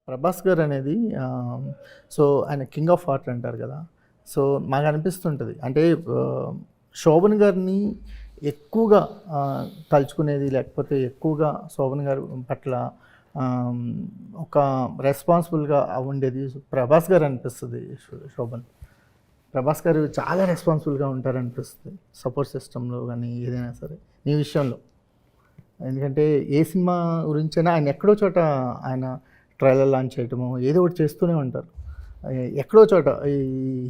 ప్రభాస్ గారు అనేది సో ఆయన కింగ్ ఆఫ్ ఆర్ట్ అంటారు కదా. సో మాకు అనిపిస్తుంటుంది అంటే శోభన్ గారిని ఎక్కువగా తలుచుకునేది, లేకపోతే ఎక్కువగా శోభన్ గారి పట్ల ఒక రెస్పాన్సిబుల్గా ఉండేది ప్రభాస్ గారు అనిపిస్తుంది. శోభన్ ప్రభాస్ గారు చాలా రెస్పాన్సిబుల్గా ఉంటారనిపిస్తుంది సపోర్ట్ సిస్టంలో కానీ ఏదైనా సరే నీ విషయంలో. ఎందుకంటే ఏ సినిమా గురించైనా ఆయన ఎక్కడో చోట ఆయన ట్రైలర్ లాంచ్ చేయటము ఏదో ఒకటి చేస్తూనే ఉంటారు. ఎక్కడో చోట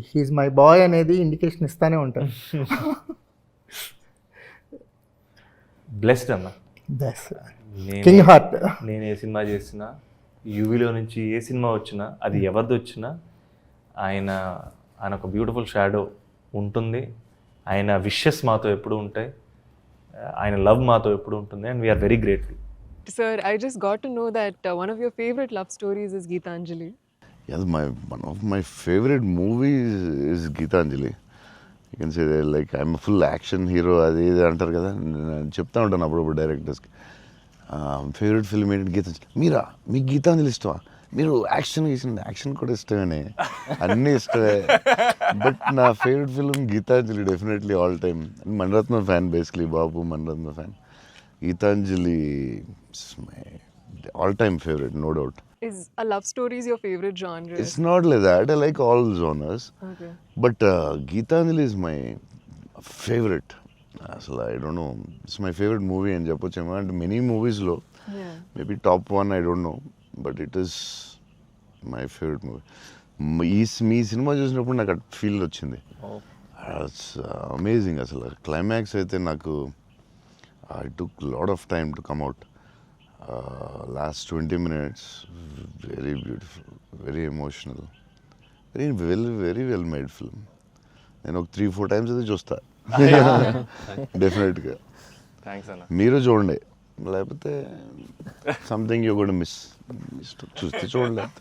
హీజ్ మై బాయ్ అనేది ఇండికేషన్ ఇస్తూనే ఉంటారు. బ్లెస్డ్ అన్న, బెస్ట్ కింగ్ హార్ట్. నేను ఏ సినిమా చేసినా, యూవీలో నుంచి ఏ సినిమా వచ్చినా, అది ఎవరిది వచ్చినా ఆయన ఒక బ్యూటిఫుల్ షాడో ఉంటుంది. ఆయన విషెస్ మాతో ఎప్పుడు ఉంటాయి, ఆయన లవ్ మాతో ఎప్పుడు ఉంటుంది. And we are very grateful. Sir, I just got to know that one of your favorite love stories is Geetanjali. Yes, one of my favorite movies is Geetanjali. You can say that, like, I'm a full action hero. అది ఇది అంటారు కదా, నేను చెప్తా ఉంటాను అప్పుడప్పుడు డైరెక్టర్స్కి. Favourite film ఏంటి గీతాంజలి. మీరా, మీకు గీతాంజలి ఇష్టమా? మీరు యాక్షన్ కూడా ఇష్టమేనే, అన్నీ ఇష్టమే. బట్ నా favourite film Geethanjali definitely all time. Maniratnam fan, basically బాబు Maniratnam fan. Geethanjali is my all-time favorite, no doubt. Is a love story is your favorite genre? It's not like that. I like all genres. Okay. But Geetanjali is my favorite. Asla, I don't know. It's my favorite movie and చెప్పొచ్చేమో. And many movies లో Yeah. maybe top one, I don't know. But it is my favorite movie. Me cinema చూసినప్పుడు నాకు feel వచ్చింది. It's amazing. అసలు climax అయితే నాకు I took a lot of time to come out. Last 20 minutes, very beautiful, very emotional, very well made film. నేను ఒక 3-4 times అయితే చూస్తా డెఫినెట్గా. థ్యాంక్స్ అన్న. మీరు చూడండి, లేకపోతే సంథింగ్ యూ గోనా మిస్. చూస్తే చూడలేదు.